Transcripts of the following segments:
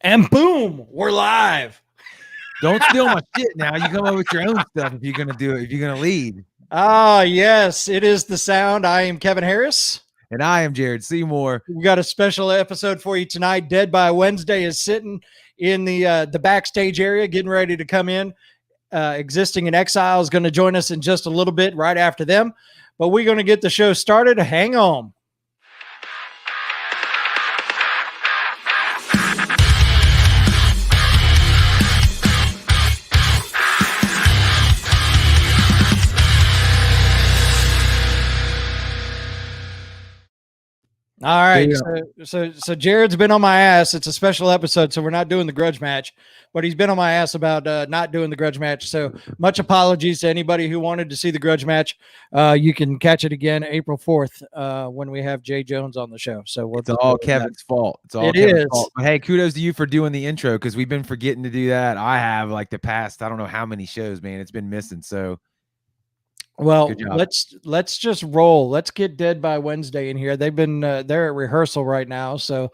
And boom, we're live. Don't steal my shit now. You come up with your own stuff if you're gonna do it. If you're gonna lead. Ah, yes, it is the sound. I am Kevin Harris. And I am Jared Seymour. We got a special episode for you tonight. Dead by Wednesday is sitting in the backstage area, getting ready to come in. Existing in Exile is going to join us in just a little bit right after them. But we're going to get the show started. Hang on. All right, so Jared's been on my ass. It's a special episode, so we're not doing the grudge match, but he's been on my ass about not doing the grudge match. So much apologies to anybody who wanted to see the grudge match. You can catch it again April 4th when we have Jay Jones on the show. So it's all Kevin's fault. It's all Kevin's fault. But hey, kudos to you for doing the intro because we've been forgetting to do that. I have like the past, I don't know how many shows, man. It's been missing. So. Well, let's just roll. Let's get Dead by Wednesday in here. They've been they're at rehearsal right now, so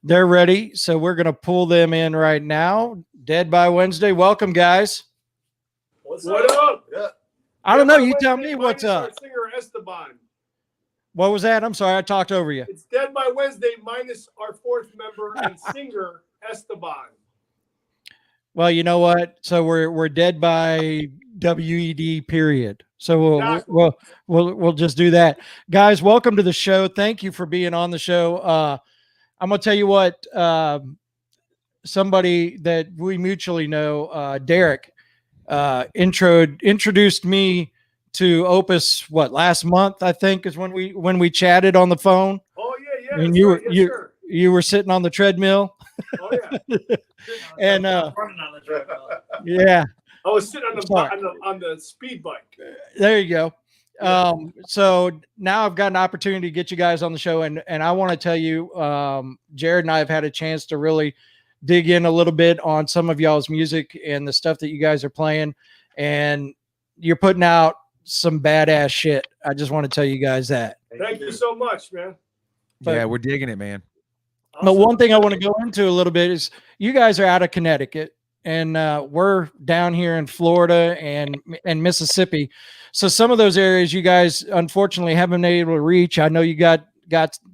they're ready. So we're gonna pull them in right now. Dead by Wednesday. Welcome, guys. What up? Yeah. I don't know. You tell me what's up. Singer Esteban. What was that? I'm sorry, I talked over you. It's Dead by Wednesday minus our fourth member and singer Esteban. Well, you know what? So we're dead by WED period. So we'll just do that. Guys, welcome to the show. Thank you for being on the show. I'm going to tell you what, somebody that we mutually know, Derek, introduced me to Opus, last month, I think is when we chatted on the phone. Oh yeah. And you were sitting on the treadmill. Oh yeah. And running on the treadmill. Yeah. I was sitting on the speed bike. There you go. So now I've got an opportunity to get you guys on the show, and I want to tell you, Jared and I have had a chance to really dig in a little bit on some of y'all's music and the stuff that you guys are playing, and you're putting out some badass shit. I just want to tell you guys that. Thank you so much, man. Yeah, we're digging it, man. But one thing I want to go into a little bit is you guys are out of Connecticut. And we're down here in Florida and Mississippi. So some of those areas you guys, unfortunately, haven't been able to reach. I know you got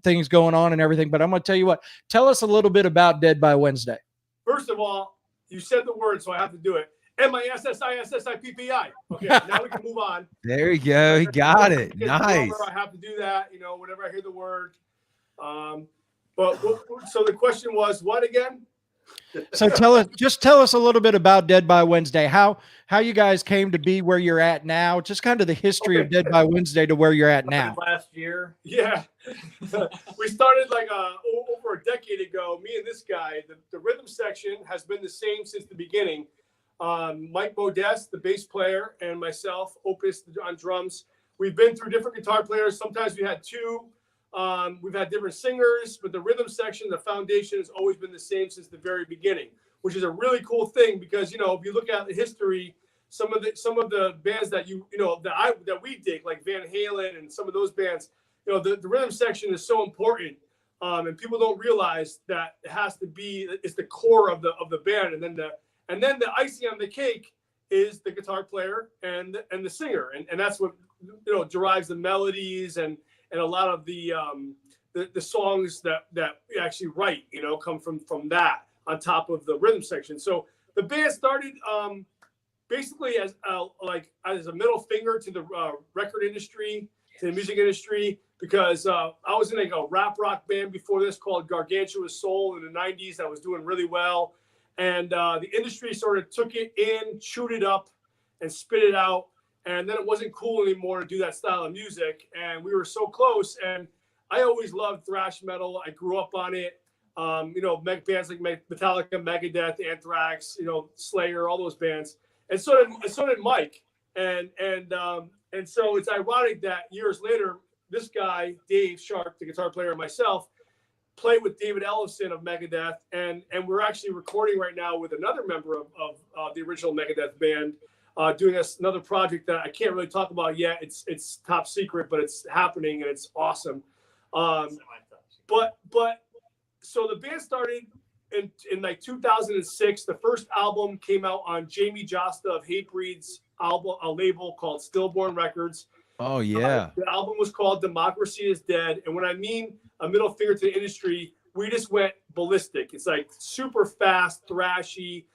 things going on and everything, but I'm going to tell you what. Tell us a little bit about Dead by Wednesday. First of all, you said the word, so I have to do it. MISSISSIPPI. Okay, now we can move on. There you go. He got it. Nice. I have to do that, whenever I hear the word. But so the question was what again? So tell us a little bit about Dead by Wednesday. How you guys came to be where you're at now. Just kind of the history of Dead by Wednesday to where you're at now. Last year. Yeah. We started over a decade ago. Me and this guy, the rhythm section has been the same since the beginning. Mike Modeste, the bass player, and myself, Opus on drums. We've been through different guitar players. Sometimes we had two. We've had different singers, but the rhythm section, the foundation has always been the same since the very beginning, which is a really cool thing because, if you look at the history, some of the bands that that we dig, like Van Halen and some of those bands, the rhythm section is so important. And people don't realize that it has to be, it's the core of the band. And then the icing on the cake is the guitar player and the singer. And that's what, derives the melodies and a lot of the songs that we actually write, come from that on top of the rhythm section. So the band started basically as a middle finger to the record industry, to the music industry, because I was in a rap rock band before this called Gargantua Soul in the 90s that was doing really well. And the industry sort of took it in, chewed it up, and spit it out. And then it wasn't cool anymore to do that style of music. And we were so close. And I always loved thrash metal. I grew up on it. Bands like Metallica, Megadeth, Anthrax, Slayer, all those bands. And so did Mike. And so it's ironic that years later, this guy, Dave Sharp, the guitar player, and myself, played with David Ellefson of Megadeth. And we're actually recording right now with another member of the original Megadeth band. Doing another project that I can't really talk about yet. It's top secret, but it's happening and it's awesome. But so the band started in like 2006, the first album came out on Jamie Josta of Hatebreed's album, a label called Stillborn Records. Oh yeah. The album was called Democracy is Dead. And when I mean a middle finger to the industry, we just went ballistic. It's like super fast, thrashy,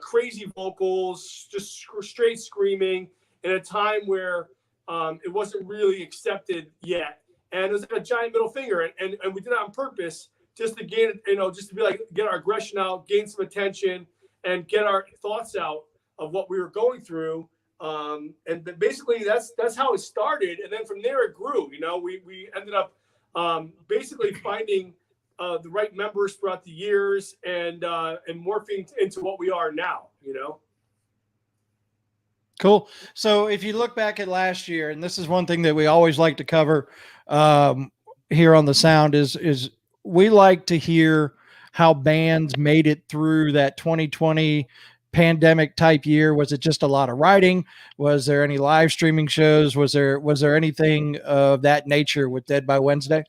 crazy vocals, just straight screaming in a time where it wasn't really accepted yet. And it was like a giant middle finger. And we did it on purpose just to gain, just to be like, get our aggression out, gain some attention, and get our thoughts out of what we were going through. And basically that's how it started. And then from there it grew. We ended up basically finding the right members throughout the years and morphing into what we are now. Cool. So if you look back at last year, and this is one thing that we always like to cover here on the Sound is we like to hear how bands made it through that 2020 pandemic type year. Was it just a lot of writing? Was there any live streaming shows? Was there anything of that nature with Dead by Wednesday?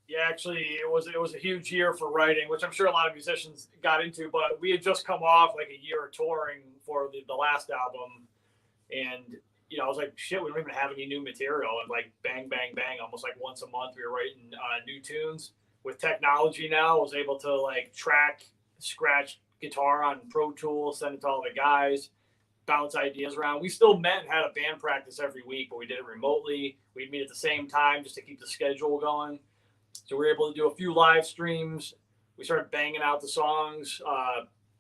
Yeah, actually, it was a huge year for writing, which I'm sure a lot of musicians got into. But we had just come off like a year of touring for the last album, and I was like, shit, we don't even have any new material. And like, bang, bang, bang, almost like once a month, we were writing new tunes. With technology now, I was able to like track, scratch guitar on Pro Tools, send it to all the guys, bounce ideas around. We still met and had a band practice every week, but we did it remotely. We'd meet at the same time just to keep the schedule going. So we were able to do a few live streams. We started banging out the songs,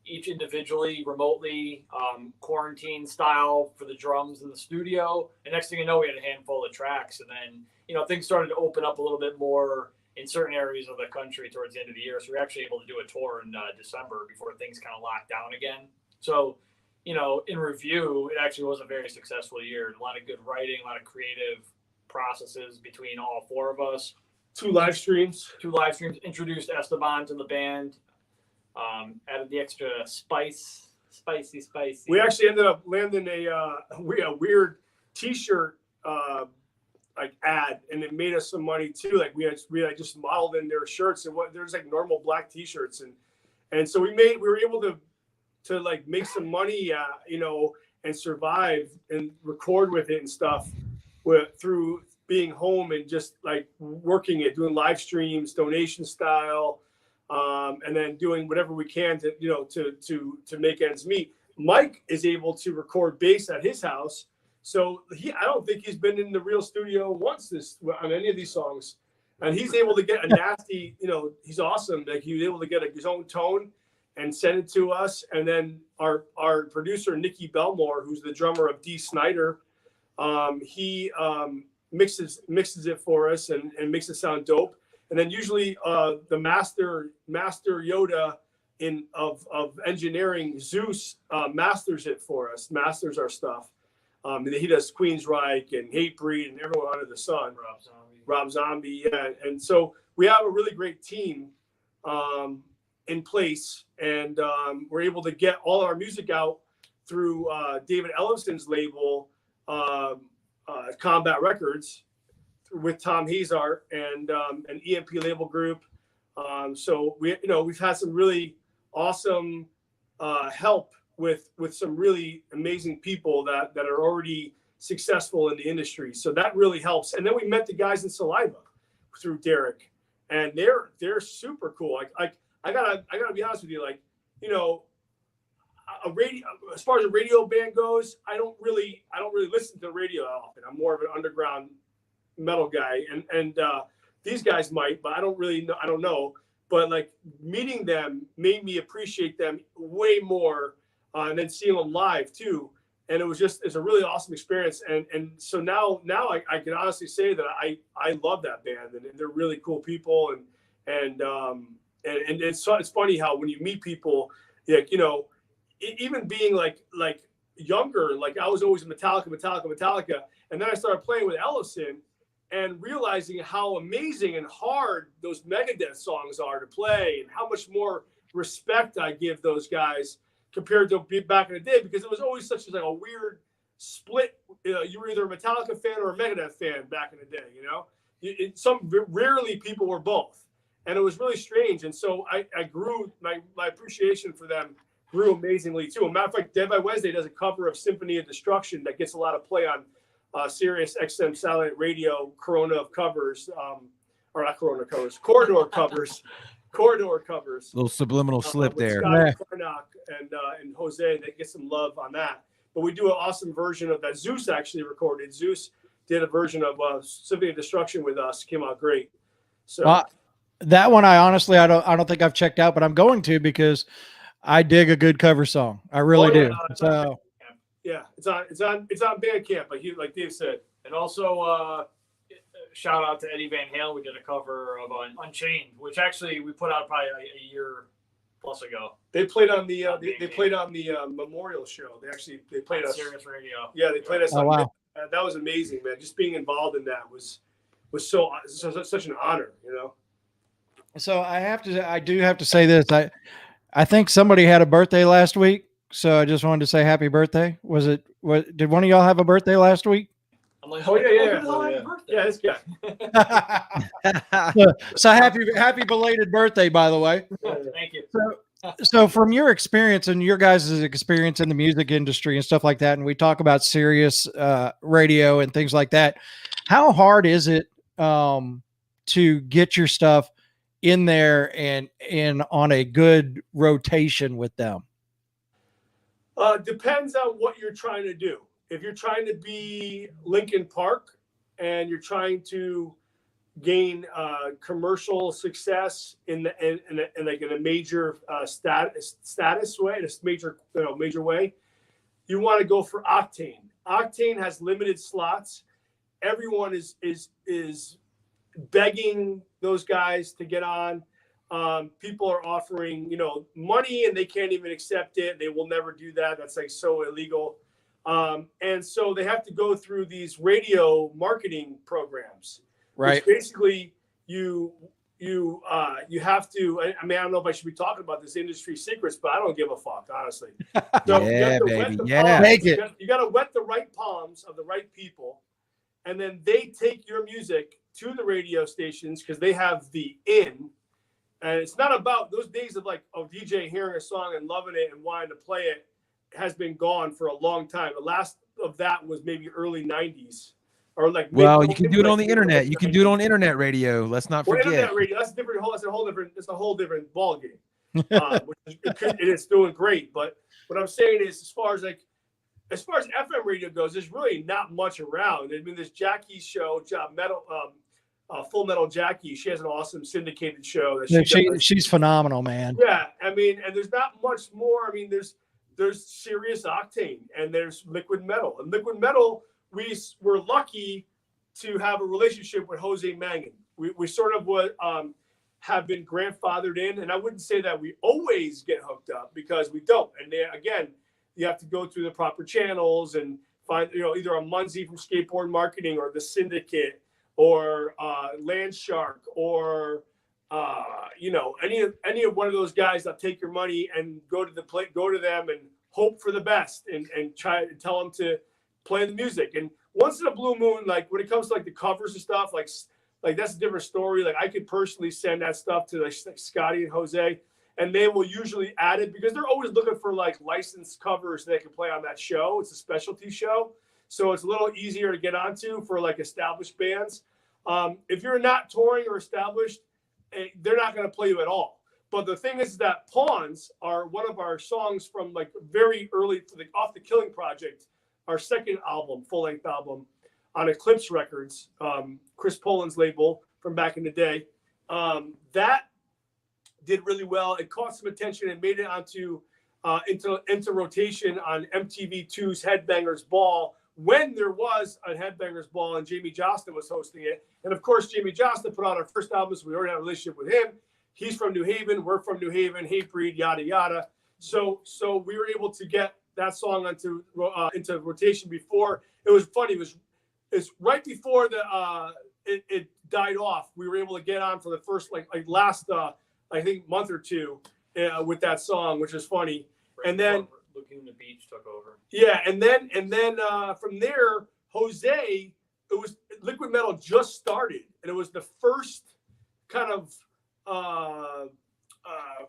each individually, remotely, quarantine style for the drums in the studio. And next thing you know, we had a handful of tracks. And then, things started to open up a little bit more in certain areas of the country towards the end of the year. So we were actually able to do a tour in December before things kind of locked down again. So, in review, it actually was a very successful year. A lot of good writing, a lot of creative processes between all four of us. 2 live streams. Introduced Esteban to the band. Added the extra spicy. We actually ended up landing a weird T-shirt like ad, and it made us some money too. Like we had just modeled in their shirts, and there's like normal black T-shirts, and so we were able to like make some money, and survive and record with it and stuff through being home and just like working it, doing live streams, donation style, and then doing whatever we can to make ends meet. Mike is able to record bass at his house. So I don't think he's been in the real studio once on any of these songs, and he's able to get a nasty, he's awesome. Like he was able to get his own tone and send it to us. And then our producer, Nikki Belmore, who's the drummer of Dee Snider, he mixes it for us and makes it sound dope. And then usually the master Yoda of engineering, Zeus, masters it for us, masters our stuff. He does Queensryche and Hatebreed and everyone under the sun. Rob Zombie, yeah. And so we have a really great team in place, and we're able to get all our music out through David Ellison's label, Combat Records, with Tom Hazart and an EMP label group. So we've had some really awesome help with some really amazing people that are already successful in the industry. So that really helps. And then we met the guys in Saliva through Derek, and they're super cool. I gotta be honest with you. Like, a radio, as far as a radio band goes, I don't really listen to the radio that often. I'm more of an underground metal guy, and these guys might, but I don't know. But like meeting them made me appreciate them way more. And then seeing them live too, and it's a really awesome experience. And so now I can honestly say that I love that band, and they're really cool people, and it's funny how when you meet people, like even being like younger, like I was always Metallica, and then I started playing with Ellison and realizing how amazing and hard those Megadeth songs are to play, and how much more respect I give those guys compared to back in the day, because it was always such like a weird split. You were either a Metallica fan or a Megadeth fan back in the day. Rarely people were both, and it was really strange. And so I grew my appreciation for them grew amazingly too. As a matter of fact, Dead by Wednesday does a cover of Symphony of Destruction that gets a lot of play on Sirius XM Satellite Radio Corona of covers, or not Corona covers, Corridor covers, Corridor covers. Little subliminal slip there. Scotty Farnock and Jose, they get some love on that. But we do an awesome version of that. Zeus actually recorded. Zeus did a version of Symphony of Destruction with us. Came out great. So that one, I honestly, I don't think I've checked out, but I'm going to because I dig a good cover song. I really do. So yeah, it's on Bandcamp, like Dave said. And also shout out to Eddie Van Halen. We did a cover of Unchained, which actually we put out probably a year plus ago. They played on the Memorial show. They played us Sirius Radio. Yeah, they played us. Oh, wow. That was amazing, man. Just being involved in that was such an honor, you know. So I do have to say this. I think somebody had a birthday last week, so I just wanted to say happy birthday. Did one of y'all have a birthday last week? I'm like, yeah, this guy. So happy belated birthday, by the way. Thank you. So from your experience and your guys' experience in the music industry and stuff like that, and we talk about Sirius radio and things like that, how hard is it to get your stuff in there and on a good rotation with them? Depends on what you're trying to do. If you're trying to be Linkin Park and you're trying to gain commercial success in a major status way, in a major way, you want to go for Octane. Octane has limited slots. Everyone is begging those guys to get on. People are offering, money and they can't even accept it. They will never do that. That's like so illegal. And so they have to go through these radio marketing programs. Right. Which basically you have to, I don't know if I should be talking about this industry secrets, but I don't give a fuck, honestly. So yeah, baby. Yeah. Make it. You got to wet the right palms of the right people. And then they take your music to the radio stations because they have the in. And it's not about those days of DJ hearing a song and loving it and wanting to play it has been gone for a long time. The last of that was maybe early 90s. Or you can do it on the internet. You can do it on internet radio. Let's not forget. Internet radio. That's a whole different ball game. It is doing great. But what I'm saying is, as far as FM radio goes, there's really not much around. I mean, there's Jackie's show, Full Metal Jackie. She has an awesome syndicated show. She's phenomenal, man. Yeah, I mean, and there's not much more. I mean, there's Sirius Octane and there's Liquid Metal. And Liquid Metal, we're lucky to have a relationship with Jose Mangan. We sort of have been grandfathered in, and I wouldn't say that we always get hooked up because we don't. And again, you have to go through the proper channels and find, either a Munzie from Skateboard Marketing or the Syndicate or Landshark or any of one of those guys that take your money and go to them and hope for the best and try to tell them to play the music. And once in a blue moon, like when it comes to the covers and stuff, like that's a different story. Like I could personally send that stuff to like Scotty and Jose, and they will usually add it because they're always looking for licensed covers they can play on that show. It's a specialty show, so it's a little easier to get onto for established bands. If you're not touring or established, they're not going to play you at all. But the thing is that Pawns are one of our songs from very early off the Killing Project, our second album, full-length album on Eclipse Records, Chris Poland's label from back in the day. That did really well. It caught some attention and made it onto into rotation on MTV2's Headbangers Ball when there was a Headbangers Ball and Jamie Josta was hosting it. And of course, Jamie Josta put out our first album, so we already had a relationship with him. He's from New Haven. We're from New Haven. Hatebreed, yada yada. So we were able to get that song into rotation before. It was funny. It's right before it died off. We were able to get on for the first last I think month or two with that song, which was funny. Right, and then Looking the Beach took over. Yeah, and then from there, Jose, it was Liquid Metal just started, and it was the first kind of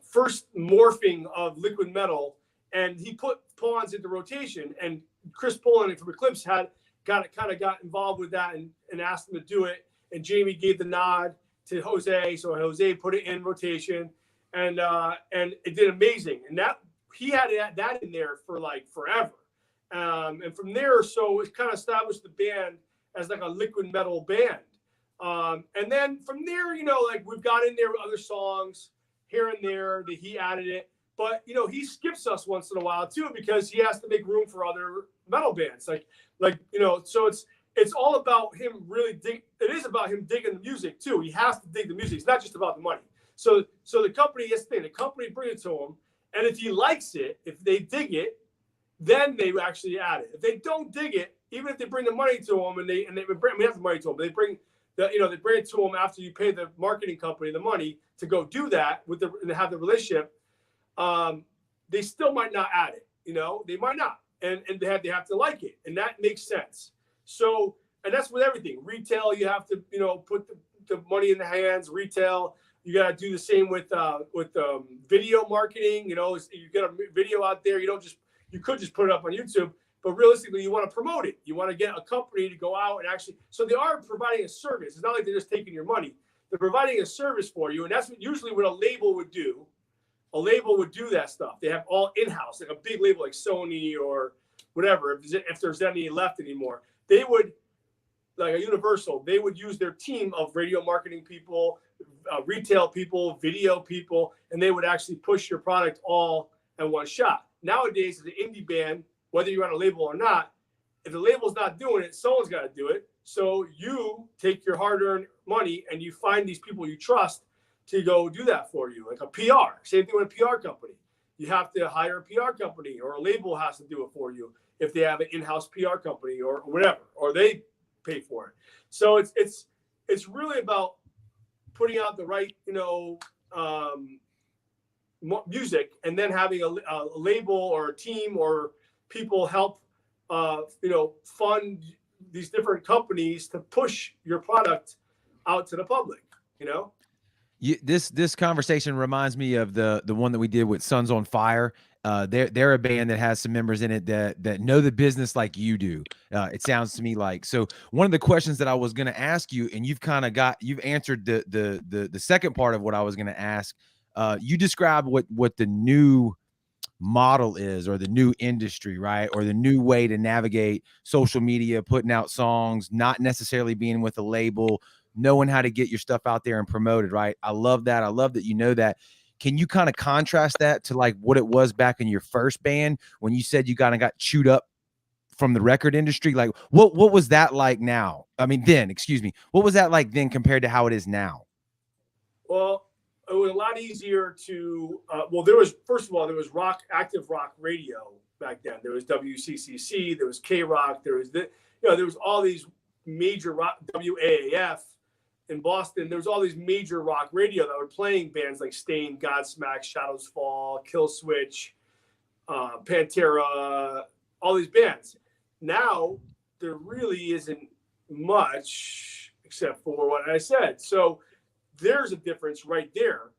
first morphing of liquid metal, and he put Pawns into rotation. And Chris Pullen from Eclipse got involved with that and asked him to do it. And Jamie gave the nod to Jose, so Jose put it in rotation, and it did amazing. And that he had that in there for like forever. And from there, so it kind of established the band as like a liquid metal band. And then from there, you know, like we've got in there other songs here and there that he added it. But, you know, he skips us once in a while too, because he has to make room for other metal bands. Like, you know, so it's all about him really it is about him digging the music too. He has to dig the music. It's not just about the money. So the company the company brings it to him. And if he likes it, if they dig it, then they actually add it. If they don't dig it, even if they bring the money to him and we have the money to him, they bring they bring it to him after you pay the marketing company the money to go do that and have the relationship. They still might not add it, you know, they might not. And they have to like it. And that makes sense. So, and that's with everything. Retail, you have to, you know, put the money in the hands. Retail, you got to do the same with video marketing. You know, you get a video out there. You could just put it up on YouTube, but realistically, you want to promote it. You want to get a company to go out and actually, so they are providing a service. It's not like they're just taking your money. They're providing a service for you. And that's usually what a label would do. A label would do that stuff. They have all in-house, like a big label like Sony or whatever, if there's any left anymore. They would, like a Universal, they would use their team of radio marketing people, retail people, video people, and they would actually push your product all in one shot. Nowadays, as an indie band, whether you're on a label or not, if the label's not doing it, someone's got to do it. So you take your hard-earned money and you find these people you trust to go do that for you, like a PR. Same thing with a PR company. You have to hire a PR company, or a label has to do it for you if they have an in-house PR company or whatever, or they pay for it. So it's really about putting out the right, you know, music, and then having a label or a team or people help, you know, fund these different companies to push your product out to the public, you know? This conversation reminds me of the one that we did with Sons on Fire. They're a band that has some members in it that know the business like you do. It sounds to me like. So one of the questions that I was going to ask you, and you've answered the second part of what I was going to ask. You describe what the new model is, or the new industry, right? Or the new way to navigate social media, putting out songs, not necessarily being with a label, knowing how to get your stuff out there and promote it, right? I love that. I love that you know that. Can you kind of contrast that to like what it was back in your first band when you said you kind of got chewed up from the record industry? Like what was that like now? I mean, then, excuse me. What was that like then compared to how it is now? Well, it was a lot easier to, there was active rock radio back then. There was WCCC, there was K-Rock, there was all these major rock, WAAF in Boston. There was all these major rock radio that were playing bands like Stain, Godsmack, Shadows Fall, Killswitch, Pantera, all these bands. Now, there really isn't much except for what I said. So there's a difference right there,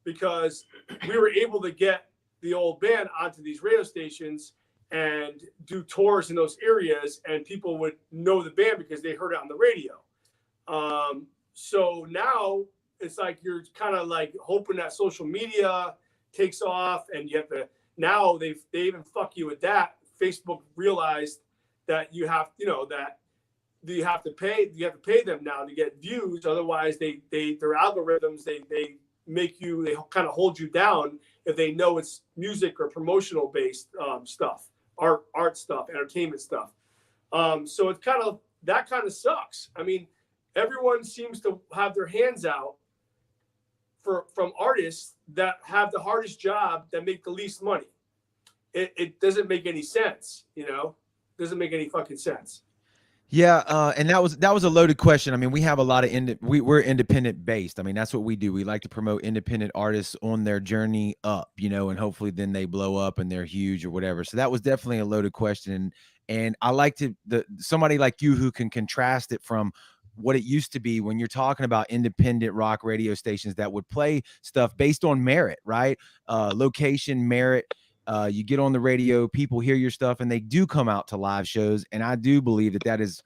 because we were able to get the old band onto these radio stations and do tours in those areas, and people would know the band because they heard it on the radio. So now it's like you're kind of like hoping that social media takes off, and you have to, now they even fuck you with that. Facebook realized that you have, you know, that you have to pay them now to get views. Otherwise their algorithms, they kind of hold you down if they know it's music or promotional based stuff, art stuff, entertainment stuff. So it's that kind of sucks. I mean, everyone seems to have their hands out from artists that have the hardest job, that make the least money. It doesn't make any sense, you know? It doesn't make any fucking sense. Yeah, and that was a loaded question. I mean, we have a lot of we're independent based. I mean, that's what we do. We like to promote independent artists on their journey up, you know, and hopefully then they blow up and they're huge or whatever. So that was definitely a loaded question. And I like somebody like you who can contrast it from what it used to be when you're talking about independent rock radio stations that would play stuff based on merit, right? Location, merit. You get on the radio, people hear your stuff, and they do come out to live shows. And I do believe that that is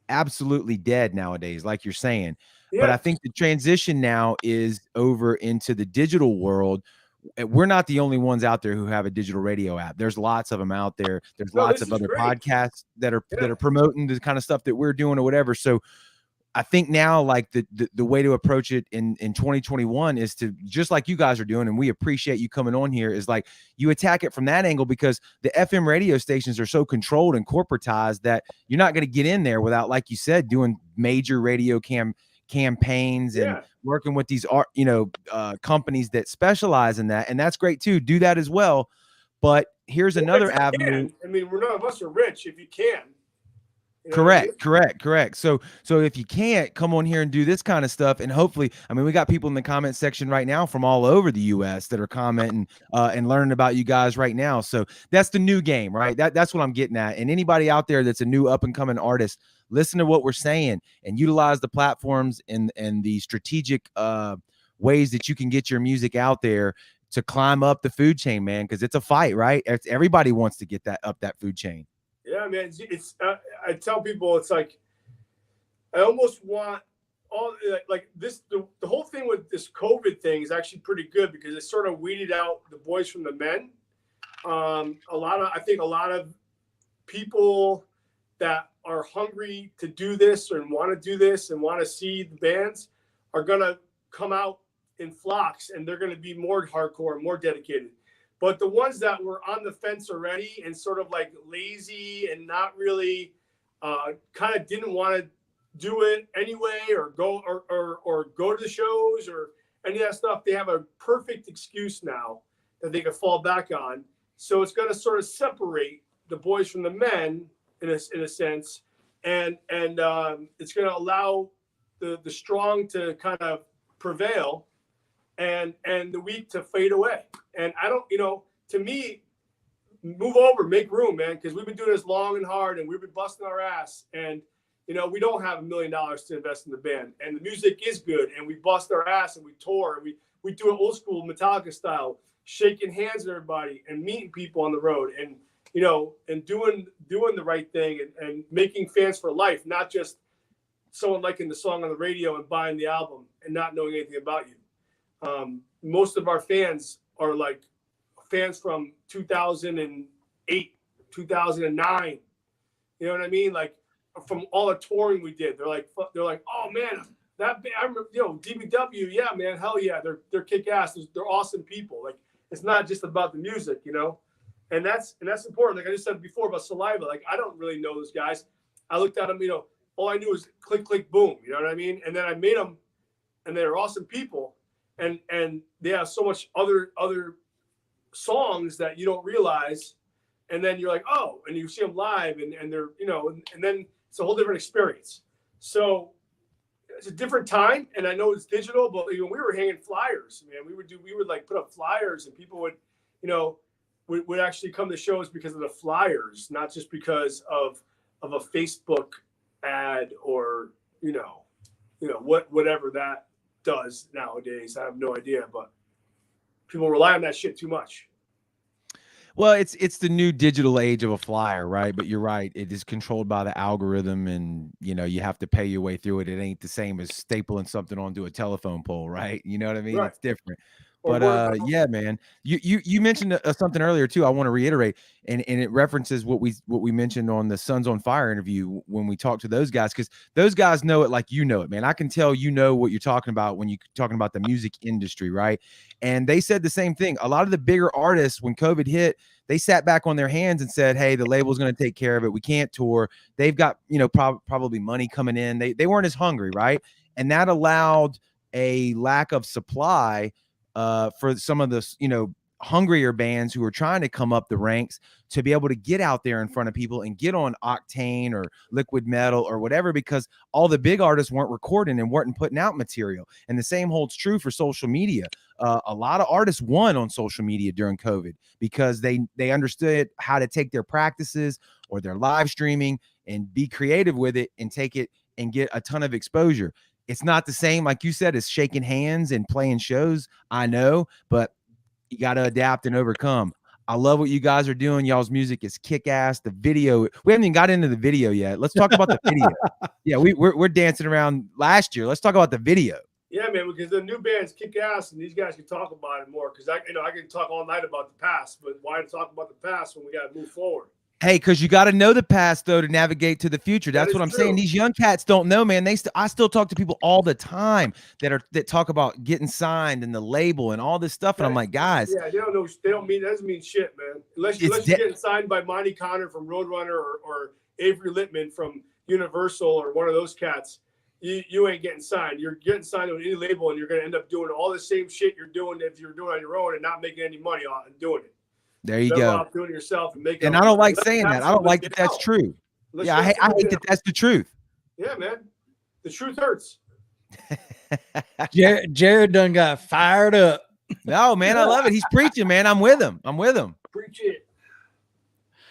absolutely dead nowadays, like you're saying. But I think the transition now is over into the digital world. We're not the only ones out there who have a digital radio app. There's lots of them out there. There's lots of other podcasts that are promoting the kind of stuff that we're doing or whatever. So I think now, like the way to approach it in 2021 is to, just like you guys are doing, and we appreciate you coming on here, is like you attack it from that angle, because the FM radio stations are so controlled and corporatized that you're not going to get in there without, like you said, doing major radio campaigns and working with these companies that specialize in that. And that's great too. Do that as well. But here's another avenue. I mean, none of us are rich. If you can. Correct. So if you can't, come on here and do this kind of stuff. And hopefully, I mean, we got people in the comment section right now from all over the US that are commenting and learning about you guys right now. So that's the new game, right? That's what I'm getting at. And anybody out there that's a new up and coming artist, listen to what we're saying and utilize the platforms and the strategic ways that you can get your music out there to climb up the food chain, man. Because it's a fight, right? Everybody wants to get that up that food chain. Yeah, man. It's I tell people, it's like I almost want all like this. The whole thing with this COVID thing is actually pretty good because it sort of weeded out the boys from the men. I think a lot of people that are hungry to do this and want to do this and want to see the bands are gonna come out in flocks, and they're gonna be more hardcore, more dedicated. But the ones that were on the fence already and sort of like lazy and not really kind of didn't want to do it anyway or go to the shows or any of that stuff, they have a perfect excuse now that they can fall back on. So it's going to sort of separate the boys from the men in a sense, and it's going to allow the strong to kind of prevail and the weak to fade away. And I don't, to me, move over, make room, man, because we've been doing this long and hard and we've been busting our ass. And, we don't have $1 million to invest in the band. And the music is good. And we bust our ass and we tour. And we do it old school Metallica style, shaking hands with everybody and meeting people on the road and, and doing the right thing and making fans for life, not just someone liking the song on the radio and buying the album and not knowing anything about you. Most of our fans are like fans from 2008, 2009. You know what I mean? Like from all the touring we did, they're like, oh man, that I remember, DBW, yeah, man, hell yeah, they're kick ass. They're awesome people. Like it's not just about the music, and that's important. Like I just said before about Saliva, like I don't really know those guys. I looked at them, all I knew was click, click, boom. You know what I mean? And then I made them, and they're awesome people. And they have so much other songs that you don't realize, and then you're like, oh, and you see them live, and they're and then it's a whole different experience. So it's a different time, and I know it's digital, but we were hanging flyers, man. We would like put up flyers, and people would would actually come to shows because of the flyers, not just because of a Facebook ad or whatever that does nowadays. I have no idea, but people rely on that shit too much. Well, it's the new digital age of a flyer, right? But you're right. It is controlled by the algorithm, and you have to pay your way through it. It ain't the same as stapling something onto a telephone pole, right? You know what I mean? Right. It's different. But yeah, man, you mentioned something earlier too. I want to reiterate, and it references what we mentioned on the Sons on Fire interview when we talked to those guys, because those guys know it like it, man. I can tell what you're talking about when you're talking about the music industry, right? And they said the same thing. A lot of the bigger artists, when COVID hit, they sat back on their hands and said, "Hey, the label's going to take care of it. We can't tour. They've got probably money coming in. They weren't as hungry, right? And that allowed a lack of supply." For some of the, hungrier bands who are trying to come up the ranks to be able to get out there in front of people and get on Octane or Liquid Metal or whatever, because all the big artists weren't recording and weren't putting out material. And the same holds true for social media. A lot of artists won on social media during COVID because they understood how to take their practices or their live streaming and be creative with it and take it and get a ton of exposure. It's not the same, like you said, as shaking hands and playing shows. I know, but you got to adapt and overcome. I love what you guys are doing. Y'all's music is kick-ass. The video, we haven't even got into the video yet. Let's talk about the video. Yeah, we're dancing around last year. Let's talk about the video. Yeah, man, because the new bands kick ass, and these guys can talk about it more. Because I can talk all night about the past, but why talk about the past when we got to move forward? Hey, because you got to know the past though to navigate to the future. That's what I'm true. saying. These young cats don't know, man. I still talk to people all the time that talk about getting signed and the label and all this stuff, and I'm like, guys, yeah, they don't know. They don't mean that doesn't mean shit, man. Unless you're getting signed by Monty Connor from Roadrunner or Avery Littman from Universal or one of those cats. You ain't getting signed. You're getting signed on any label, and you're going to end up doing all the same shit you're doing if you're doing it on your own and not making any money on doing it. There you go. Doing it yourself and making. And I don't like saying that. I don't like that that's true. Yeah, I hate that that's the truth. Yeah, man. The truth hurts. Jared done got fired up. No, man, I love it. He's preaching, man. I'm with him. Preach it.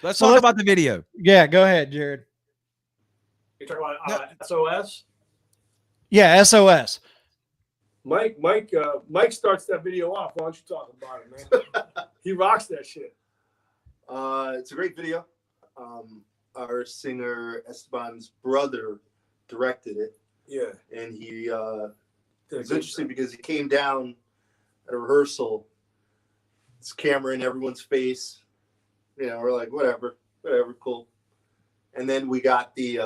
Let's talk about the video. Yeah, go ahead, Jared. You're talking about SOS? Yeah, SOS. Mike starts that video off. Why don't you talk about it, man? He rocks that shit. It's a great video. Our singer Esteban's brother directed it. Yeah. And he it was interesting because he came down at a rehearsal, this camera in everyone's face. You know, we're like, whatever, cool. And then we got the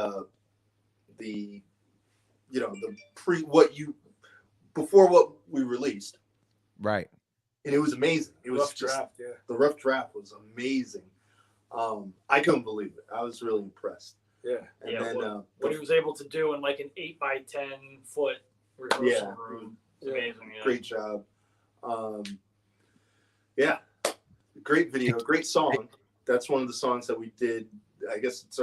before what we released. Right. And it was amazing. It was rough draft, yeah. The rough draft was amazing. I couldn't believe it. I was really impressed. Yeah. And then what he was able to do in like an 8x10 foot rehearsal room. Amazing. Yeah. Great job. Yeah. Great video, great song. That's one of the songs that we did. I guess it's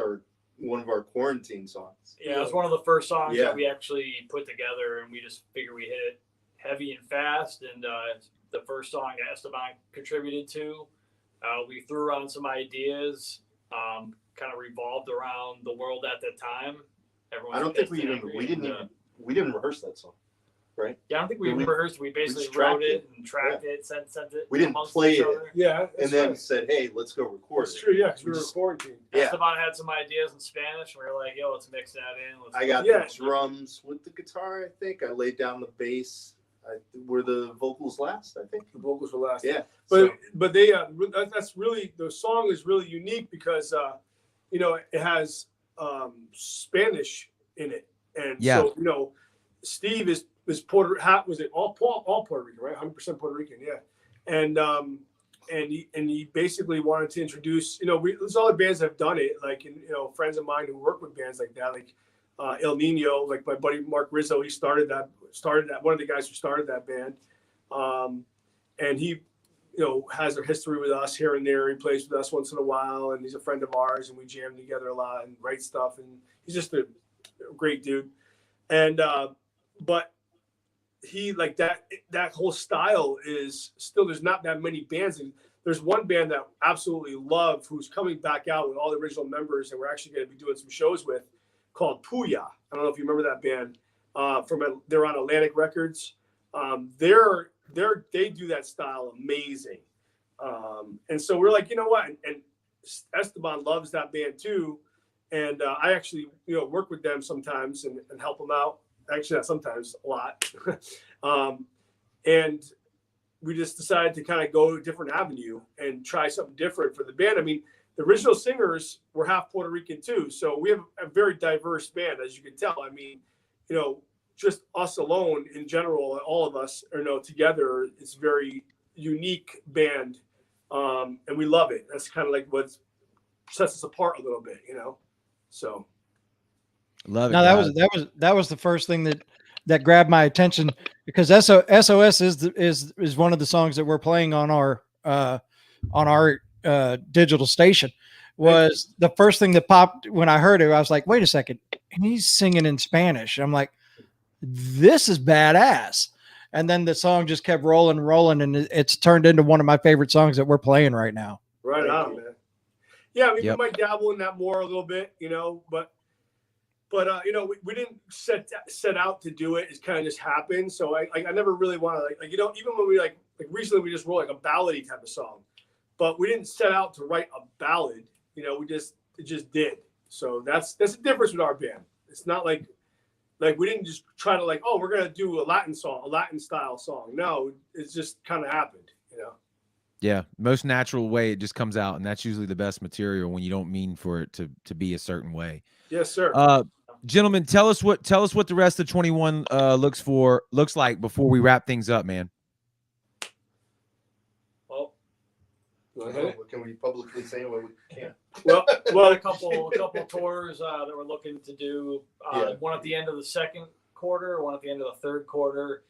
one of our quarantine songs. Yeah, it was one of the first songs that we actually put together, and we just figured we hit it heavy and fast. And the first song that Esteban contributed to, we threw around some ideas, kind of revolved around the world at that time. I don't think we didn't rehearse that song, right? Yeah, I don't think we rehearsed. We basically wrote it and tracked it, sent it. We didn't play it. Yeah, and then said, "Hey, let's go record it." That's true. Yeah, because we were quarantined. Yeah. Esteban had some ideas in Spanish, and we were like, "Yo, let's mix that in." I got the drums with the guitar. I think I laid down the bass. Were the vocals last? I think the vocals were last. Yeah, but they that's really, the song is really unique because it has Spanish in it, and so Steve is Puerto Rican, right? 100% Puerto Rican, yeah. And he basically wanted to introduce, there's other bands that have done it, like friends of mine who work with bands like that, like El Nino, like my buddy Mark Rizzo, he started that one of the guys who started that band, and he has a history with us here and there. He plays with us once in a while, and he's a friend of ours, and we jam together a lot and write stuff, and he's just a great dude. And but he, like, that whole style is still, there's not that many bands. And there's one band that I absolutely love who's coming back out with all the original members, and we're actually going to be doing some shows with, called Puya. I don't know if you remember that band. They're on Atlantic Records. They do that style amazing. And so we're like, you know what? And Esteban loves that band too. And I actually, work with them sometimes and help them out. Actually, not sometimes, a lot. And we just decided to kind of go a different avenue and try something different for the band. I mean, the original singers were half Puerto Rican too. So we have a very diverse band, as you can tell. I mean, just us alone in general, all of us together, it's a very unique band. And we love it. That's kind of like what sets us apart a little bit, so. Love it. No, that was the first thing that grabbed my attention, because SOS is one of the songs that we're playing on our digital station. Was the first thing that popped when I heard it. I was like, wait a second, he's singing in Spanish. I'm like, this is badass. And then the song just kept rolling, and it's turned into one of my favorite songs that we're playing right now. Right on, man. Yeah, I mean, we might dabble in that more a little bit, but But you know, we didn't set out to do it. It kind of just happened. So I never really want to like you know, even when we like recently we just wrote like a ballady type of song, but we didn't set out to write a ballad. You know, it just did. So that's the difference with our band. It's not like we didn't just try to like, oh, we're gonna do a Latin song, a Latin style song. No, it's just kind of happened. You know. Yeah, most natural way it just comes out, and that's usually the best material when you don't mean for it to be a certain way. Yes, sir. Gentlemen, tell us what the rest of 21 looks like before we wrap things up, man. Well, what can we publicly say? What we can't. well, A couple tours that we're looking to do. One at the end of the second quarter, one at the end of the third quarter.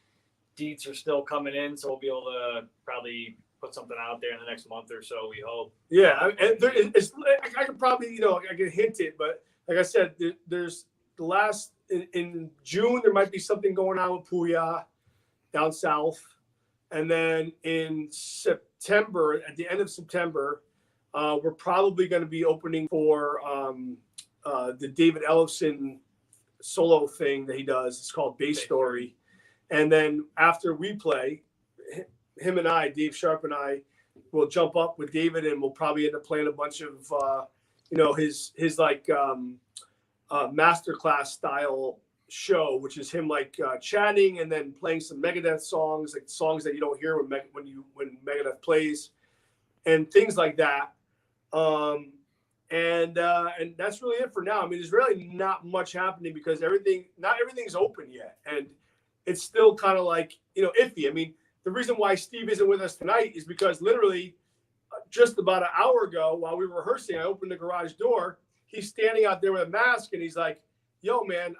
Deets are still coming in, so we'll be able to probably put something out there in the next month or so. We hope. Yeah, and I could probably I can hint it, but like I said, there's the last in June there might be something going on with Puya down south, and then in September, at the end of September, we're probably going to be opening for the David Ellefson solo thing that he does. It's called Bass Story, and then after we play, him and I, Dave Sharp and I, will jump up with David, and we'll probably end up playing a bunch of his like masterclass style show, which is him like chatting and then playing some Megadeth songs, like songs that you don't hear when Megadeth plays, and things like that. And that's really it for now. I mean, there's really not much happening because not everything's open yet, and it's still kind of like iffy. I mean, the reason why Steve isn't with us tonight is because literally just about an hour ago while we were rehearsing, I opened the garage door. He's standing out there with a mask, and he's like, yo, man,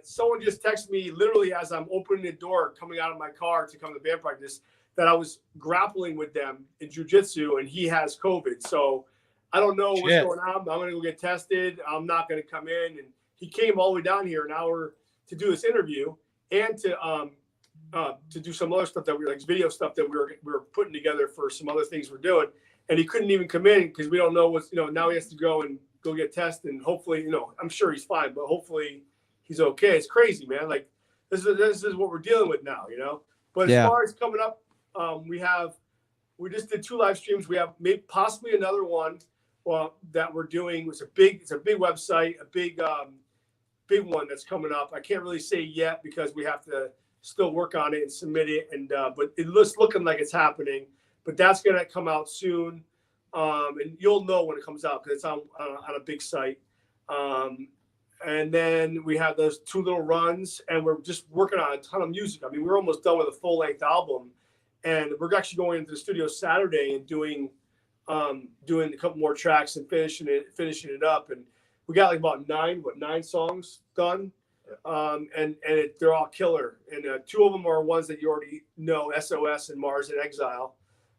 someone just texted me literally as I'm opening the door, coming out of my car to come to band practice, that I was grappling with them in jiu-jitsu, and he has COVID. So I don't know what's going on. I'm going to go get tested. I'm not going to come in. And he came all the way down here an hour to do this interview and to do some other stuff that we like video stuff that we were putting together for some other things we're doing. And he couldn't even come in because we don't know what's, now he has to go get tested, and hopefully, I'm sure he's fine, but hopefully he's okay. It's crazy, man. Like this is what we're dealing with now, But as far as coming up, we just did 2 live streams. We have maybe possibly another one that we're doing. It's a big website, a big one that's coming up. I can't really say yet because we have to still work on it and submit it, and but it looks looking like it's happening. But that's gonna come out soon. And you'll know when it comes out because it's on a big site. And then we have those 2 little runs, and we're just working on a ton of music. I mean, we're almost done with a full-length album, and we're actually going into the studio Saturday and doing a couple more tracks and finishing it up. And we got like about 9 songs done, and they're all killer. And 2 of them are ones that you already know, SOS and Mars and Exile.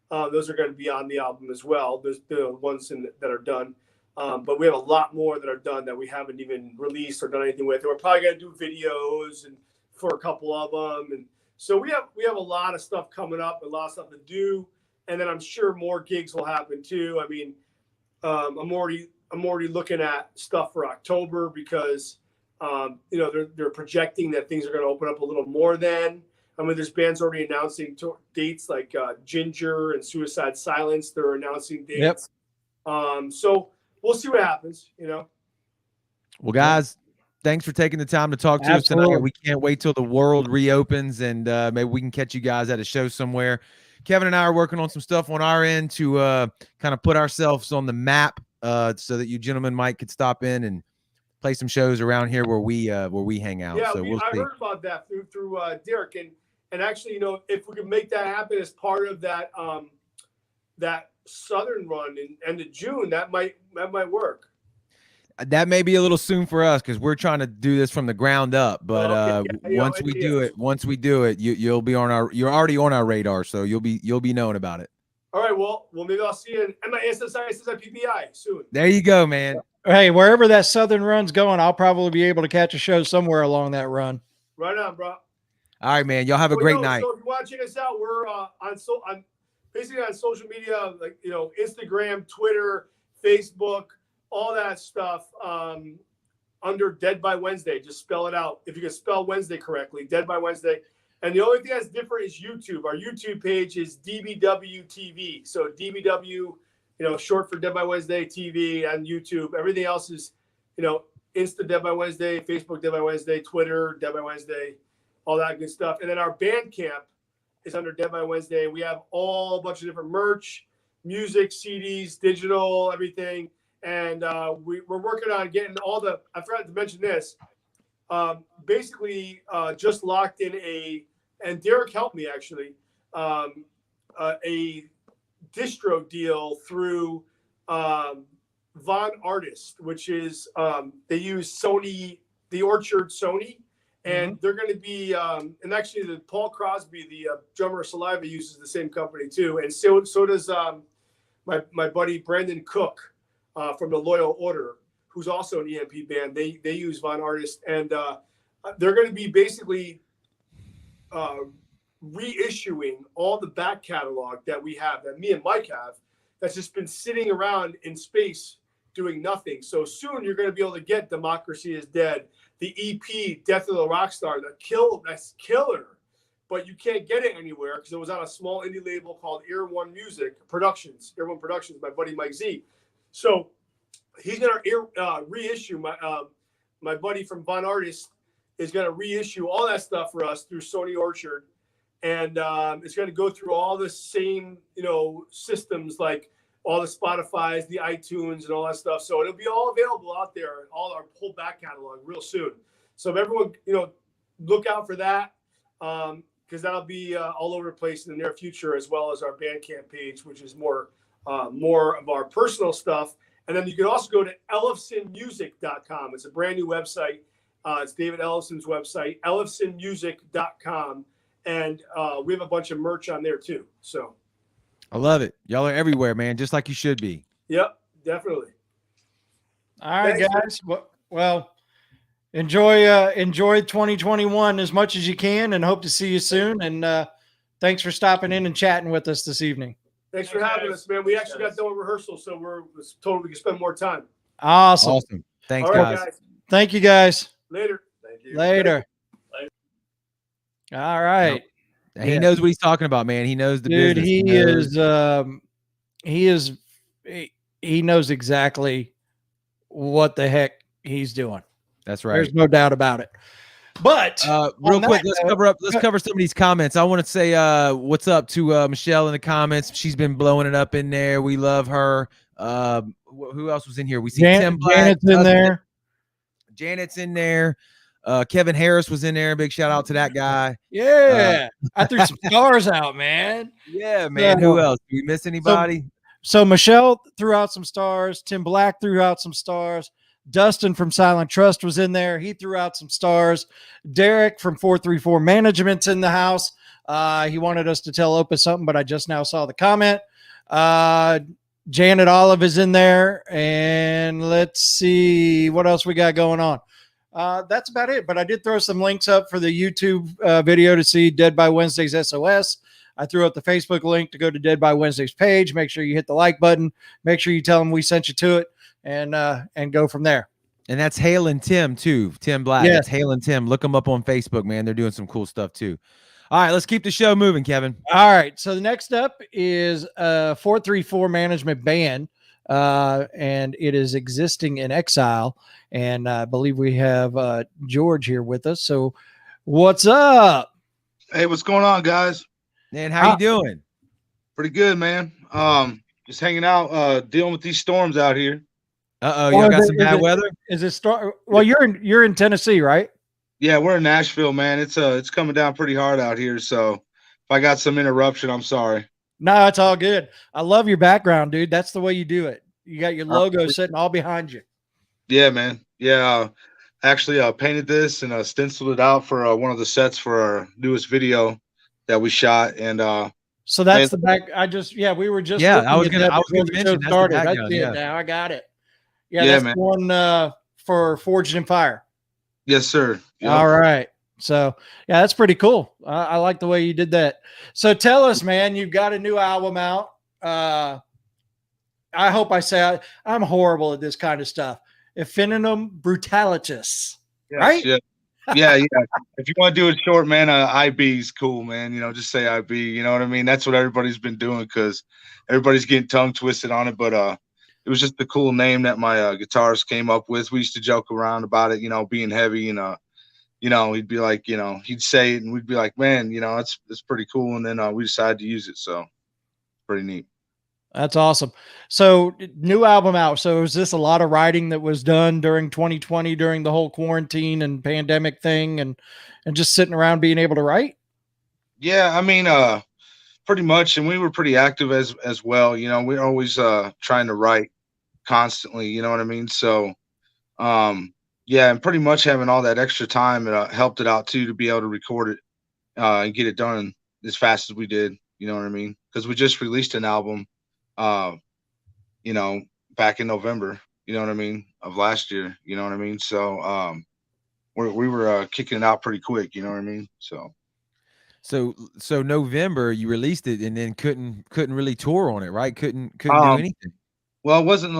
Those are going to be on the album as well. There's the ones that are done. But we have a lot more that are done that we haven't even released or done anything with. And we're probably going to do videos and for a couple of them. And so we have a lot of stuff coming up, a lot of stuff to do. And then I'm sure more gigs will happen too. I mean, I'm already looking at stuff for October because, they're projecting that things are going to open up a little more then. I mean, there's bands already announcing dates like Ginger and Suicide Silence. They're announcing dates. Yep. So we'll see what happens, Well, guys, thanks for taking the time to talk to us tonight. We can't wait till the world reopens, and maybe we can catch you guys at a show somewhere. Kevin and I are working on some stuff on our end to kind of put ourselves on the map so that you gentlemen could stop in and play some shows around here where we hang out. Yeah, so I heard about that through Derek, and actually, if we could make that happen as part of that that Southern run in end of June, that might work. That may be a little soon for us because we're trying to do this from the ground up. But once we do it, you're already on our radar, so you'll be knowing about it. All right, well, maybe I'll see you in PPI soon. There you go, man. Hey, wherever that Southern run's going, I'll probably be able to catch a show somewhere along that run. Right on, bro. All right, man. Y'all have a great night. So if you want to check us out, we're on basically on social media, like Instagram, Twitter, Facebook, all that stuff. under Dead by Wednesday. Just spell it out. If you can spell Wednesday correctly, Dead by Wednesday. And the only thing that's different is YouTube. Our YouTube page is DBW TV. So DBW, short for Dead by Wednesday TV on YouTube. Everything else is, Insta Dead by Wednesday, Facebook Dead by Wednesday, Twitter Dead by Wednesday, all that good stuff. And then our Bandcamp is under Dead by Wednesday. We have a bunch of different merch, music, CDs, digital, everything. And we're working on getting I forgot to mention this, just locked in and Derek helped me actually, a distro deal through Von Artist, which is they use Sony, the Orchard Sony, and they're going to be and actually the Paul Crosby, the drummer of Saliva, uses the same company too, and so does my buddy Brandon Cook from the Loyal Order, who's also an EMP band. They use Von Artist, and they're going to be basically reissuing all the back catalog that we have, that me and Mike have, that's just been sitting around in space doing nothing. So soon you're going to be able to get Democracy is Dead, the EP Death of the Rockstar, that's killer, but you can't get it anywhere because it was on a small indie label called Ear One Productions, my buddy Mike Z. So he's going to reissue my buddy from Von Artist is going to reissue all that stuff for us through Sony Orchard. And it's going to go through all the same, systems like all the Spotify's, the iTunes, and all that stuff. So it'll be all available out there, all our whole back catalog real soon. So if everyone, look out for that, because that'll be all over the place in the near future, as well as our Bandcamp page, which is more of our personal stuff. And then you can also go to ellefsonmusic.com. It's a brand new website. It's David Ellison's website, ellefsonmusic.com. And we have a bunch of merch on there too. So I love it. Y'all are everywhere, man, just like you should be. Yep, definitely. All right, guys. Well, enjoy 2021 as much as you can, and hope to see you soon. And thanks for stopping in and chatting with us this evening. Thanks for having us, man. We actually got done with rehearsal, so we're told we can spend more time. Awesome. Thanks, all right, guys. Thank you, guys. Later. Thank you. Later. All right. He knows what he's talking about, man. He knows the business. He knows exactly what the heck he's doing. That's right. There's no doubt about it. But real quick, let's cover some of these comments. I want to say what's up to Michelle in the comments. She's been blowing it up in there. We love her. Who else was in here? We see Tim Black. Janet's in there. Janet's in there. Kevin Harris was in there. Big shout out to that guy. Yeah. I threw some stars out, man. Yeah, man. Who else? Did we miss anybody? So Michelle threw out some stars. Tim Black threw out some stars. Dustin from Silent Trust was in there. He threw out some stars. Derek from 434 Management's in the house. He wanted us to tell Opus something, but I just now saw the comment. Janet Olive is in there. And let's see what else we got going on. That's about it. But I did throw some links up for the YouTube video to see Dead by Wednesday's SOS. I threw up the Facebook link to go to Dead by Wednesday's page. Make sure you hit the like button. Make sure you tell them we sent you to it, and go from there. And that's Hale and Tim too. Tim Black. Yes. That's Hale and Tim. Look them up on Facebook, man. They're doing some cool stuff too. All right, let's keep the show moving, Kevin. All right. So the next up is 434 Management Band, and it is existing in Exile. And I believe we have George here with us. So what's up? Hey, what's going on, guys? Man, how you doing? Pretty good, man. Just hanging out, dealing with these storms out here. You got some bad weather? Is it start? Well, you're in Tennessee, right? Yeah, we're in Nashville, man. It's coming down pretty hard out here. So if I got some interruption, I'm sorry. No, it's all good. I love your background, dude. That's the way you do it. You got your logo sitting all behind you. Yeah, man. Yeah, actually, painted this and stenciled it out for one of the sets for our newest video that we shot. And so that's the back. We were just I was gonna mention started. I see it now. I got it. Yeah, that's man. One for Forged in Fire. Yes, sir. Yep. All right. So yeah, that's pretty cool. I like the way you did that. So tell us, man, you've got a new album out. I hope I say I'm horrible at this kind of stuff. Effeminum brutalitus. Yes, Right? yeah. Yeah. If you want to do it short, man, IB is cool, man. Just say IB. You know what I mean? That's what everybody's been doing because everybody's getting tongue twisted on it. But it was just the cool name that my guitarist came up with. We used to joke around about it, being heavy, and he'd be like, he'd say it, and we'd be like, man, it's pretty cool. And then we decided to use it, so pretty neat. That's awesome. So new album out. So is this a lot of writing that was done during 2020 during the whole quarantine and pandemic thing and just sitting around being able to write? Yeah, I mean, pretty much, and we were pretty active as well. We're always trying to write constantly. You know what I mean? So, yeah, and pretty much having all that extra time it helped it out too to be able to record it and get it done as fast as we did. You know what I mean? Because we just released an album, uh, back in November. You know what I mean, of last year. You know what I mean? So, we were kicking it out pretty quick. You know what I mean? So November you released it and then couldn't really tour on it, right? Couldn't do Um, anything. well, it wasn't.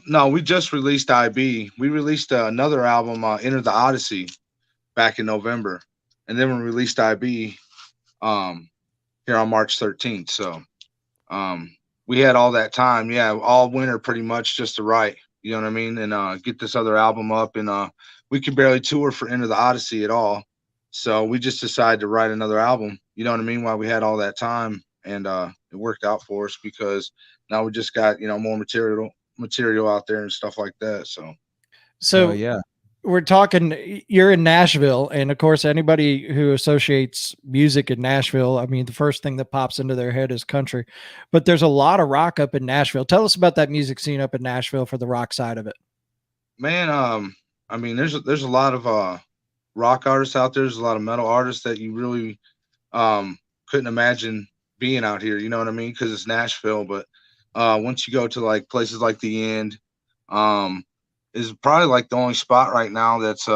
No, we just released IB. We released another album, Enter the Odyssey, back in November, and then we released IB here on March 13th. So we had all that time, yeah, all winter pretty much just to write. You know what I mean? And get this other album up, and we could barely tour for Enter the Odyssey at all. So we just decided to write another album. You know what I mean? While we had all that time, and it worked out for us because now we just got more material out there and stuff like that. So Yeah. we're talking, you're in Nashville, and of course anybody who associates music in Nashville, I mean, the first thing that pops into their head is country, but there's a lot of rock up in Nashville. Tell us about that music scene up in Nashville for the rock side of it. Man, I mean, there's a lot of rock artists out there. There's a lot of metal artists that you really couldn't imagine being out here. You know what I mean? Because it's Nashville. But once you go to like places like the End, is probably like the only spot right now that's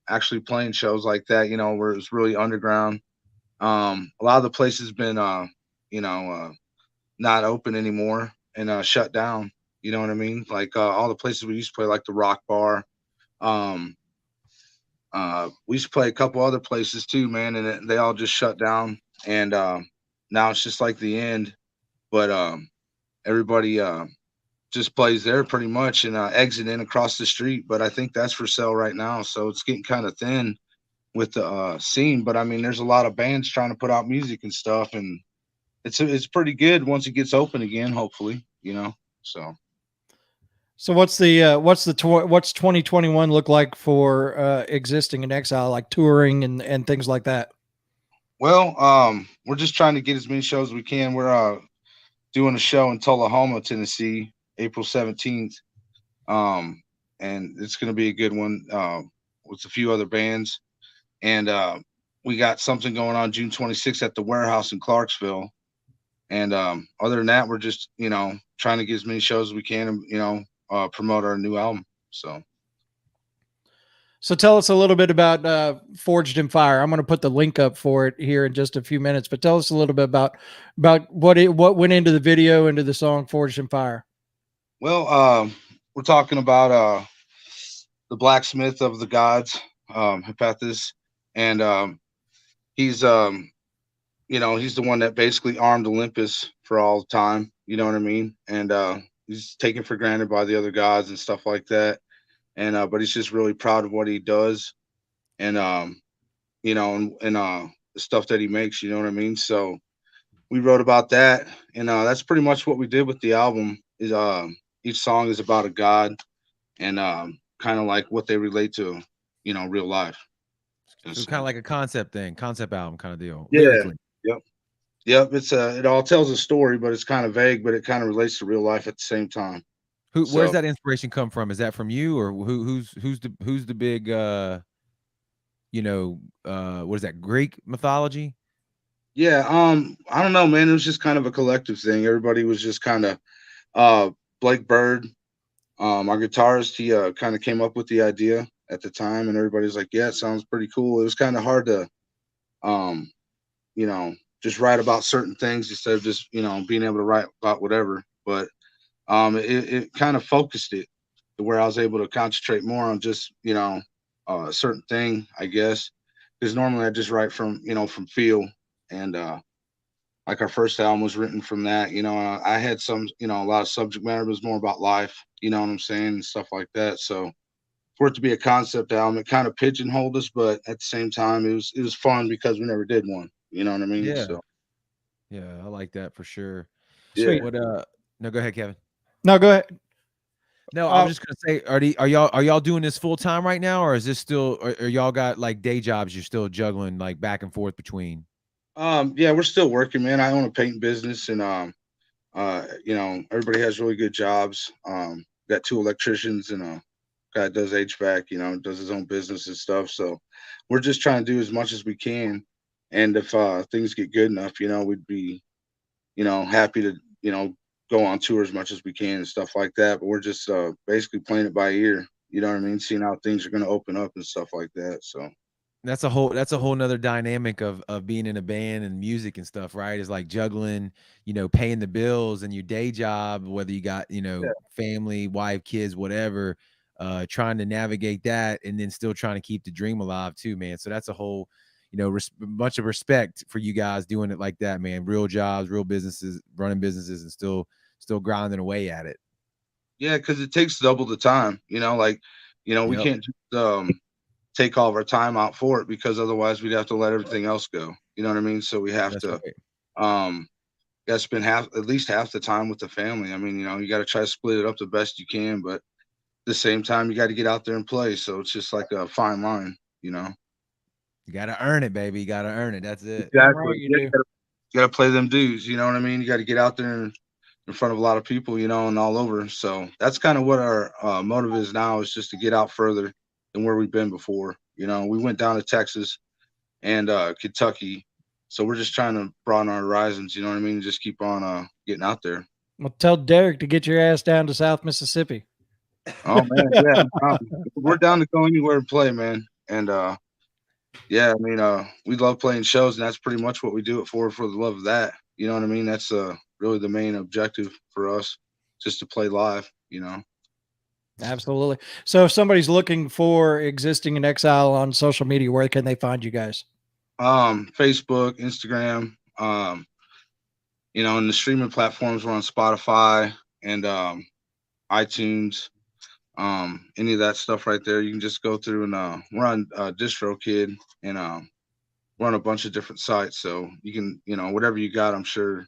actually playing shows like that. Where it's really underground. A lot of the places been not open anymore and shut down. You know what I mean? Like all the places we used to play, like the Rock Bar. Um, we used to play a couple other places too, man, and they all just shut down. And now it's just like the End, but everybody just plays there pretty much and exit in across the street. But I think that's for sale right now, so it's getting kind of thin with the scene. But I mean, there's a lot of bands trying to put out music and stuff, and it's pretty good once it gets open again. Hopefully, So. So what's 2021 look like for existing in Exile, like touring and things like that? Well, we're just trying to get as many shows as we can. We're doing a show in Tullahoma, Tennessee, April 17th. And it's going to be a good one with a few other bands. And we got something going on June 26th at the Warehouse in Clarksville. And other than that, we're just, trying to get as many shows as we can and, promote our new album. So tell us a little bit about Forged in Fire. I'm going to put the link up for it here in just a few minutes, but tell us a little bit about what went into the video, into the song Forged in Fire. Well, we're talking about the blacksmith of the gods, Hephaestus, and he's he's the one that basically armed Olympus for all the time. You know what I mean? And he's taken for granted by the other gods and stuff like that. And but he's just really proud of what he does, and and the stuff that he makes. You know what I mean? So we wrote about that, and that's pretty much what we did with the album. Is each song is about a god, and kind of like what they relate to, real life. So kind of like a concept album kind of deal. Yeah. Lyrically. Yep. It's it all tells a story, but it's kind of vague, but it kind of relates to real life at the same time. Where's that inspiration come from? Is that from you, or who's the big what is that, Greek mythology? Yeah, I don't know, man. It was just kind of a collective thing. Everybody was just kind of Blake Bird, our guitarist, he kind of came up with the idea at the time, and everybody's like, yeah, it sounds pretty cool. It was kind of hard to just write about certain things instead of just being able to write about whatever. But it kind of focused it, where I was able to concentrate more on just, a certain thing, I guess. Because normally I just write from, from feel. And like our first album was written from that, I had some, a lot of subject matter was more about life, you know what I'm saying, and stuff like that. So for it to be a concept album, it kind of pigeonholed us, but at the same time, it was fun because we never did one. You know what I mean? Yeah. So Yeah, I like that for sure. Sweet. What no, go ahead, Kevin. No, go ahead. No, I was just gonna say, are y'all doing this full time right now, or is this still, or y'all got like day jobs you're still juggling like back and forth between? yeah, we're still working, man. I own a painting business, and everybody has really good jobs. Got two electricians and a guy that does HVAC, does his own business and stuff. So we're just trying to do as much as we can. And if things get good enough, we'd be, happy to, go on tour as much as we can and stuff like that. But we're just basically playing it by ear. You know what I mean? Seeing how things are going to open up and stuff like that. So That's a whole nother dynamic of being in a band and music and stuff, right? Is like juggling, paying the bills and your day job, whether you got, yeah. family, wife, kids, whatever, trying to navigate that and then still trying to keep the dream alive too, man. So that's a whole, bunch of respect for you guys doing it like that, man. Real jobs, real businesses, running businesses, and still grinding away at it. Yeah, because it takes double the time, we Yep. can't just take all of our time out for it, because otherwise we'd have to let everything else go. You know what I mean? So we have That's to right. got to spend at least half the time with the family. I mean, you got to try to split it up the best you can, but at the same time you got to get out there and play. So it's just like a fine line. You gotta earn it, baby. You gotta earn it. That's it. Exactly. Right, you Yeah, do. you got to play them dues. You know what I mean? You got to get out there in front of a lot of people, and all over. So that's kind of what our motive is now, is just to get out further than where we've been before. We went down to Texas and Kentucky. So we're just trying to broaden our horizons, you know what I mean? Just keep on getting out there. Well, tell Derek to get your ass down to South Mississippi. Oh man, yeah. We're down to go anywhere and play, man. And yeah, I mean, we love playing shows, and that's pretty much what we do it for the love of that. You know what I mean? That's really the main objective for us, just to play live. Absolutely. So if somebody's looking for Existing in Exile on social media, where can they find you guys? Facebook, Instagram, and the streaming platforms, we're on Spotify and iTunes, any of that stuff right there. You can just go through and we're on DistroKid, and we're on a bunch of different sites. So you can, whatever you got, I'm sure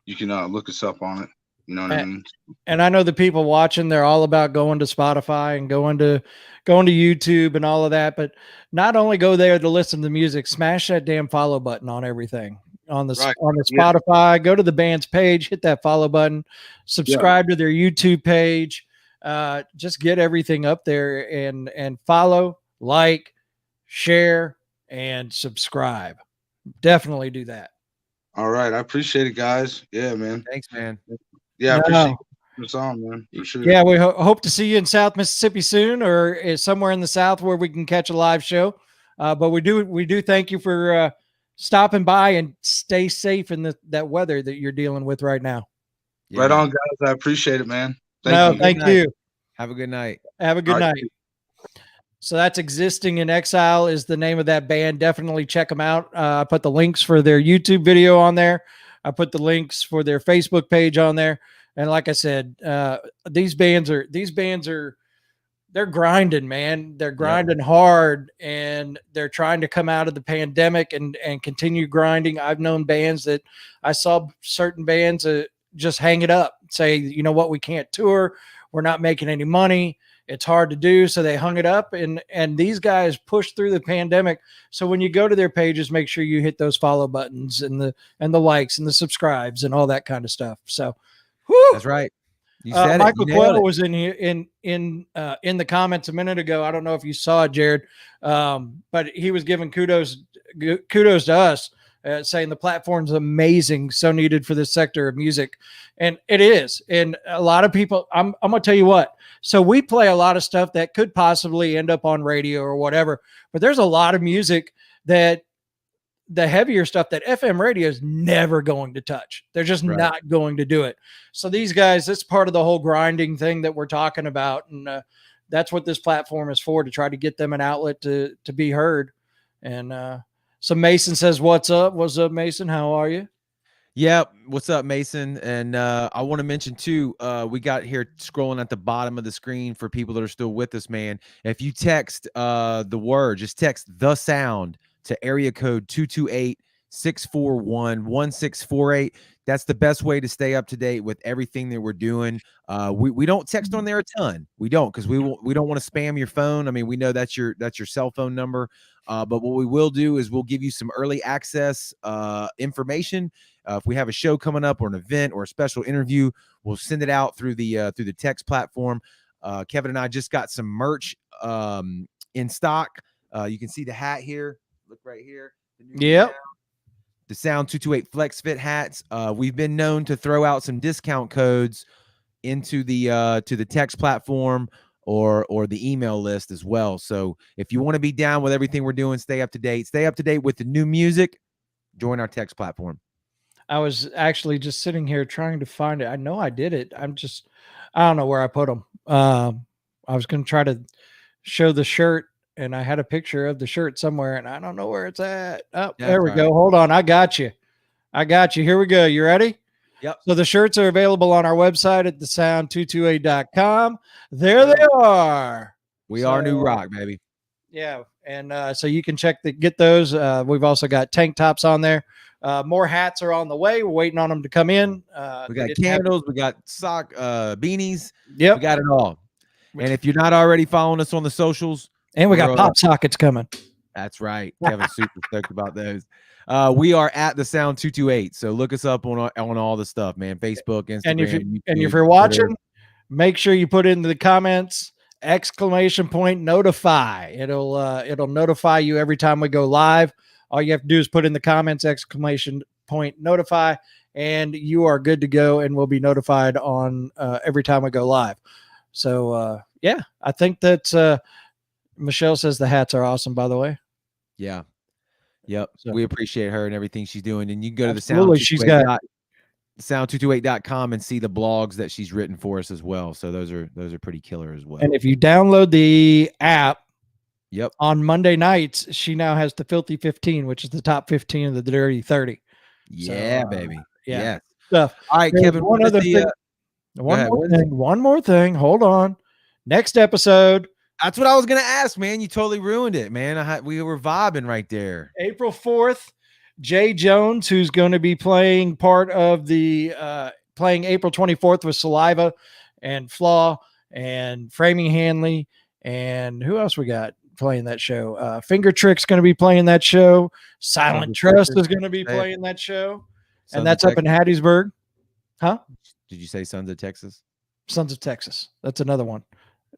you can look us up on it. You know what I mean? And I know the people watching, they're all about going to Spotify and going to YouTube and all of that. But not only go there to listen to music, smash that damn follow button on everything on the Right. Spotify. Go to the band's page, hit that follow button, subscribe to their YouTube page. Just get everything up there and follow, like, share, and subscribe. Definitely do that. All right. I appreciate it, guys. Yeah, man. Thanks, man. Yeah, I No. appreciate it's on, man, for sure. Yeah, we hope to see you in South Mississippi soon, or somewhere in the South where we can catch a live show. But we do thank you for stopping by, and stay safe in that weather that you're dealing with right now. Yeah. Right on, guys. I appreciate it, man. Thank you. Have a good night. Have a good night. So that's Existing in Exile is the name of that band. Definitely check them out. I put the links for their YouTube video on there. I put the links for their Facebook page on there. And like I said, these bands are they're grinding, man. They're grinding hard, and they're trying to come out of the pandemic and continue grinding. I've known bands that I saw certain bands just hang it up, say, you know what, we can't tour. We're not making any money. It's hard to do. So they hung it up, and these guys pushed through the pandemic. So when you go to their pages, make sure you hit those follow buttons and the likes and the subscribes and all that kind of stuff. So that's right. You said Michael it. Quell was in here in the comments a minute ago. I don't know if you saw it, Jared, but he was giving kudos to us, saying the platform's amazing, so needed for this sector of music, and it is. And a lot of people, I'm gonna tell you what. So we play a lot of stuff that could possibly end up on radio or whatever, but there's a lot of music that the heavier stuff that FM radio is never going to touch. They're just Right. not going to do it. So these guys, it's part of the whole grinding thing that we're talking about. And that's what this platform is for, to try to get them an outlet to be heard. And so Mason says, what's up? What's up, Mason? How are you? Yeah, what's up, Mason? And I want to mention too, we got here scrolling at the bottom of the screen for people that are still with us, man. If you text the word, just text the sound to area code 228-641-1648. That's the best way to stay up to date with everything that we're doing. We don't text on there a ton. We don't, because we don't want to spam your phone. I mean, we know that's your cell phone number. But what we will do is we'll give you some early access information. If we have a show coming up or an event or a special interview, we'll send it out through the text platform. Kevin and I just got some merch in stock. You can see the hat here. Look right here. Yep. The Sound 228 Flex Fit hats. We've been known to throw out some discount codes into the to the text platform or the email list as well. So if you want to be down with everything we're doing, stay up to date with the new music, join our text platform. I was actually just sitting here trying to find it. I know I did it. I don't know where I put them. I was going to try to show the shirt, and I had a picture of the shirt somewhere, and I don't know where it's at. Oh, there we go. Hold on. I got you. Here we go. You ready? Yep. So the shirts are available on our website at thesound228.com. There they are. We are New Rock, baby. Yeah. And so you can get those. We've also got tank tops on there. More hats are on the way. We're waiting on them to come in. We got candles. We got beanies. Yep. We got it all. And if you're not already following us on the socials, and we got pop sockets coming. That's right. Kevin's super stoked about those. We are at the Sound 228. So look us up on all the stuff, man. Facebook, Instagram. And if YouTube, you're watching, make sure you put in the comments !notify. It'll notify you every time we go live. All you have to do is put in the comments !notify, and you are good to go, and we'll be notified on every time we go live. So yeah, I think that Michelle says the hats are awesome, by the way. Yeah. Yep. So, we appreciate her and everything she's doing. And you can go to the sound228.com and see the blogs that she's written for us as well. So those are pretty killer as well. And if you download the app, yep, on Monday nights, she now has the Filthy 15, which is the top 15 of the Dirty 30. Yeah, baby. Yeah. Stuff. All right, Kevin. One more thing. Hold on. Next episode. That's what I was gonna ask, man. You totally ruined it, man. We were vibing right there. April 4th, Jay Jones, who's going to be playing part of the playing April 24th with Saliva and Flaw and Framing Hanley, and who else we got playing that show? Finger Trick's going to be playing that show. Silent Trust is going to be playing that show, and that's up in Hattiesburg. Huh? Did you say Sons of Texas? Sons of Texas. That's another one.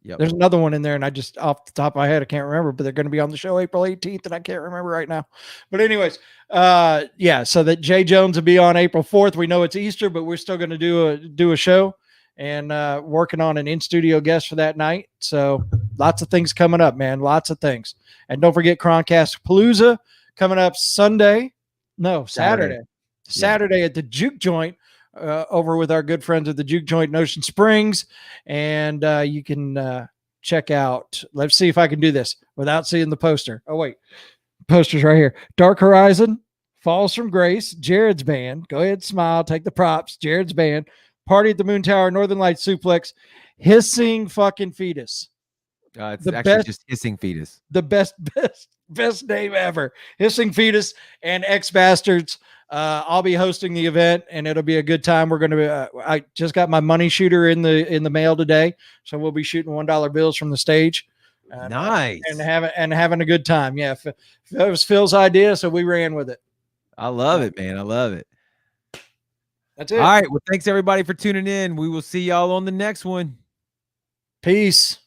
Yep. There's another one in there, and I just off the top of my head, I can't remember, but they're going to be on the show April 18th, and I can't remember right now. But anyways, yeah, so that Jay Jones will be on April 4th. We know it's Easter, but we're still going to do a show and working on an in-studio guest for that night. So lots of things coming up, man. Lots of things. And don't forget Croncast Palooza coming up Saturday. Saturday at the Juke Joint. Over with our good friends at the Juke Joint in Ocean Springs. And you can check out, let's see if I can do this without seeing the poster. Oh, wait. Poster's right here. Dark Horizon, Falls from Grace, Jared's band. Go ahead, smile, take the props. Jared's band. Party at the Moon Tower, Northern Lights Suplex. Hissing fucking Fetus. It's actually just Hissing Fetus. The best name ever. Hissing Fetus and X Bastards. I'll be hosting the event, and it'll be a good time. We're going to be, I just got my money shooter in the mail today, so we'll be shooting $1 bills from the stage. Nice. And having a good time. Yeah, it was Phil's idea, so we ran with it. I love it, man. I love it. That's it. All right. Well, thanks everybody for tuning in. We will see y'all on the next one. Peace.